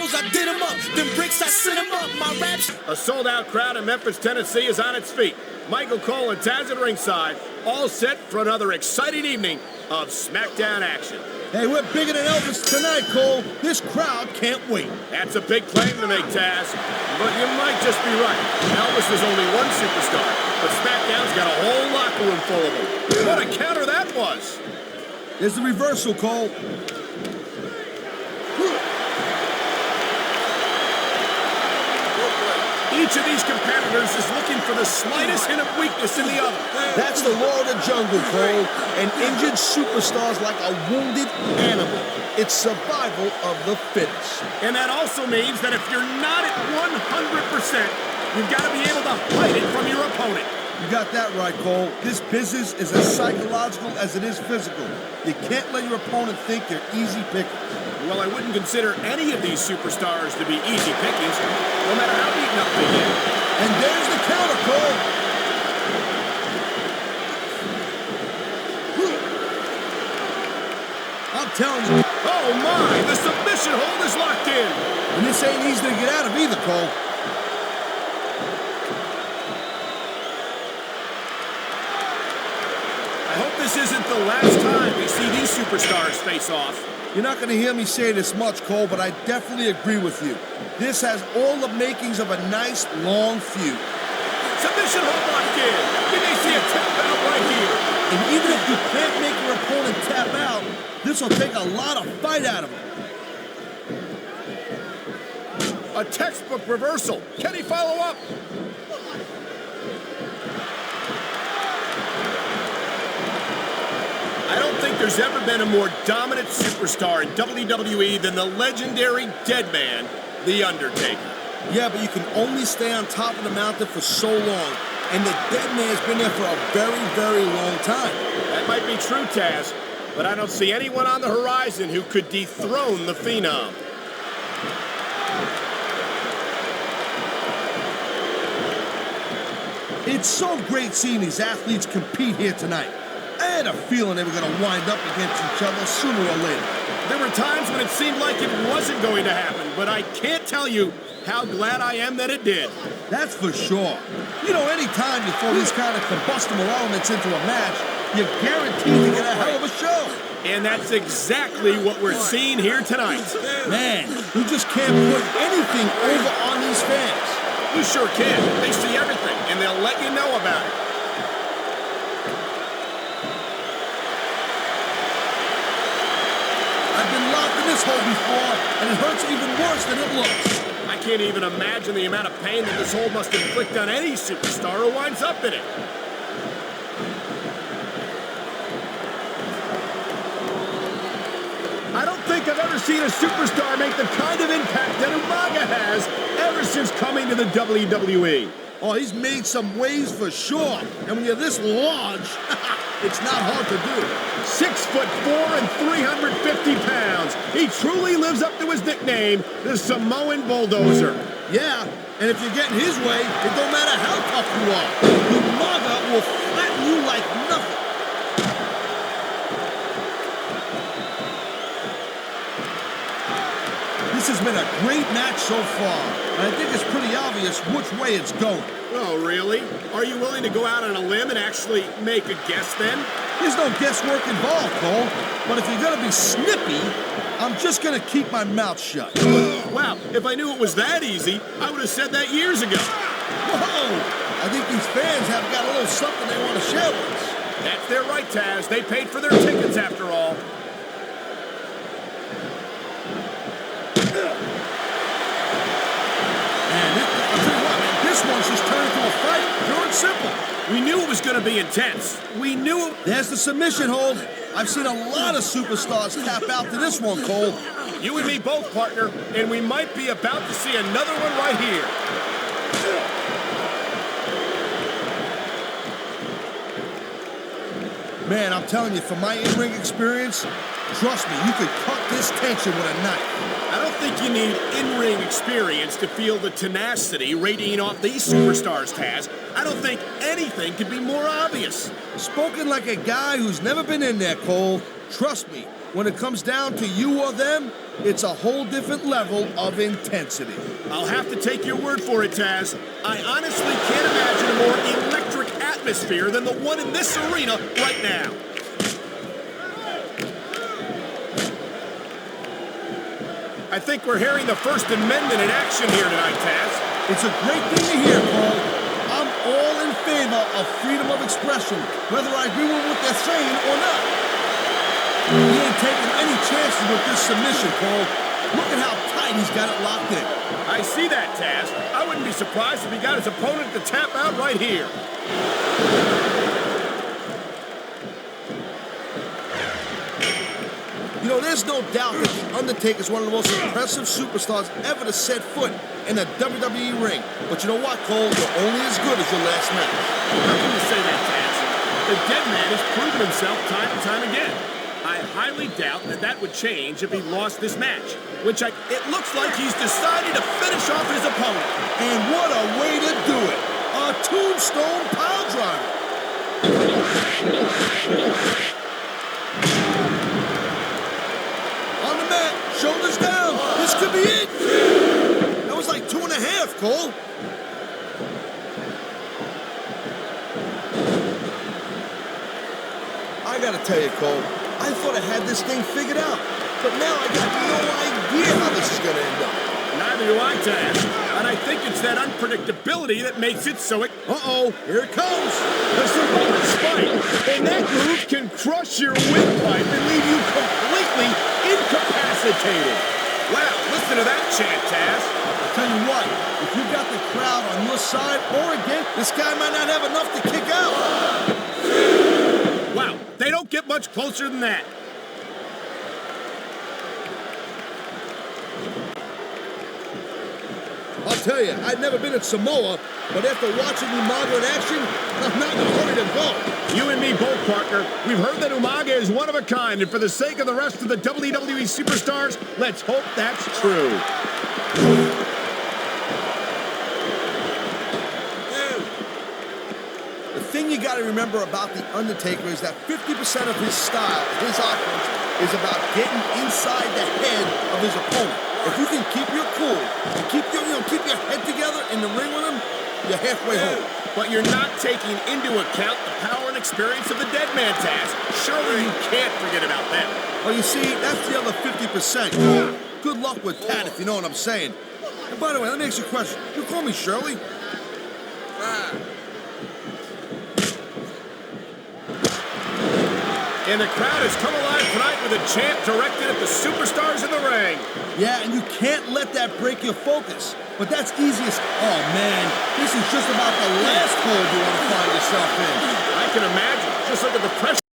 Legos, I did them up. Them bricks, I sent them up. My raps. A sold-out crowd in Memphis, Tennessee is on its feet. Michael Cole and Taz at ringside, all set for another exciting evening of SmackDown action. Hey, we're bigger than Elvis tonight, Cole. This crowd can't wait. That's a big claim to make, Taz. But you might just be right. Elvis is only one superstar, but SmackDown's got a whole locker room full of them. What a counter that was. There's the reversal, Cole. Each of these competitors is looking for the slightest hint of weakness in the other. That's the law of the jungle, Cole. An injured superstar's like a wounded animal. It's survival of the fittest. And that also means that if you're not at 100%, you've got to be able to hide it from your opponent. You got that right, Cole. This business is as psychological as it is physical. You can't let your opponent think you're easy pickings. Well, I wouldn't consider any of these superstars to be easy pickings, no matter how beaten up they get. And there's the counter, Cole. I'm telling you. Oh, my! The submission hold is locked in. And this ain't easy to get out of either, Cole. I hope this isn't the last time we see these superstars face off. You're not going to hear me say this much, Cole, but I definitely agree with you. This has all the makings of a nice, long feud. Submission hold locked in. You may see a tap out right here. And even if you can't make your opponent tap out, this will take a lot of fight out of him. A textbook reversal. Can he follow up? I don't think there's ever been a more dominant superstar in WWE than the legendary dead man, The Undertaker. Yeah, but you can only stay on top of the mountain for so long, and the dead man's been there for a very, very long time. That might be true, Taz, but I don't see anyone on the horizon who could dethrone the Phenom. It's so great seeing these athletes compete here tonight. I had a feeling they were going to wind up against each other sooner or later. There were times when it seemed like it wasn't going to happen, but I can't tell you how glad I am that it did. That's for sure. You know, any time you throw these kind of combustible elements into a match, you're guaranteed to get a hell of a show. And that's exactly what we're seeing here tonight. Man, you just can't put anything over on these fans. You sure can. They see everything, and they'll let you know about it. I've been locked in this hole before, and it hurts even worse than it looks. I can't even imagine the amount of pain that this hold must inflict on any superstar who winds up in it. I don't think I've ever seen a superstar make the kind of impact that Omaga has ever since coming to the WWE. Oh, he's made some waves for sure. And when you're this large, it's not hard to do. 6'4" and 350 pounds. He truly lives up to his nickname, the Samoan Bulldozer. Yeah, and if you get in his way, it don't matter how tough you are. Omaga will flatten you like nothing. This has been a great match so far, and I think it's pretty obvious which way it's going. Oh, really? Are you willing to go out on a limb and actually make a guess then? There's no guesswork involved, Cole. But if you're going to be snippy, I'm just going to keep my mouth shut. Wow, if I knew it was that easy, I would have said that years ago. Whoa! I think these fans have got a little something they want to share with us. That's their right, Taz. They paid for their tickets after all. This one's just turned into a fight, pure and simple. We knew it was going to be intense. We knew it. There's the submission hold. I've seen a lot of superstars tap out to this one, Cole. You and me both, partner, and we might be about to see another one right here. Man, I'm telling you, from my in-ring experience, trust me, you could cut this tension with a knife. I don't think you need in-ring experience to feel the tenacity radiating off these superstars, Taz. I don't think anything could be more obvious. Spoken like a guy who's never been in there, Cole. Trust me, when it comes down to you or them, It's a whole different level of intensity. I'll have to take your word for it, Taz. I honestly can't imagine a more electric atmosphere than the one in this arena right now. I think we're hearing the First Amendment in action here tonight, Taz. It's a great thing to hear, Cole. I'm all in favor of freedom of expression, whether I agree with what they're saying or not. He ain't taking any chances with this submission, Cole. Look at how tight he's got it locked in. I see that, Taz. I wouldn't be surprised if he got his opponent to tap out right here. You know, there's no doubt that The Undertaker is one of the most impressive superstars ever to set foot in a WWE ring. But you know what, Cole? You're only as good as your last match. How can you say that, Taz? The dead man has proven himself time and time again. I highly doubt that would change if he lost this match, it looks like he's decided to finish off his opponent. And what a way to do it. A tombstone pile driver. On the mat, shoulders down. This could be it. That was like 2.5, Cole. I gotta tell you, Cole, I thought I had this thing figured out, but now I got no idea how this is gonna end up. Neither do I, Taz. And I think it's that unpredictability that makes it so Uh-oh, here it comes. The Survivor Spike. And that move can crush your windpipe and leave you completely incapacitated. Wow, listen to that chant, Taz. I'll tell you what, if you got the crowd on your side or against, this guy might not have enough to kick out. Wow, they don't get much closer than that. I'll tell you, I've never been at Samoa, but after watching Umaga in action, I'm not in a hurry to go. You and me both, partner. We've heard that Omaga is one of a kind, and for the sake of the rest of the WWE superstars, let's hope that's true. The thing you got to remember about The Undertaker is that 50% of his style, his offense, is about getting inside the head of his opponent. If you can keep your cool and keep your head together in the ring with him, you're halfway home. But you're not taking into account the power and experience of the dead man, Taz. Surely you can't forget about them. Well, you see, that's the other 50%. Good luck with that, if you know what I'm saying. And by the way, let me ask you a question. You call me Shirley? And the crowd has come alive tonight with a chant directed at the superstars in the ring. Yeah, and you can't let that break your focus. But that's easiest. Oh, man, this is just about the last hole you want to find yourself in. I can imagine. Just look at the pressure.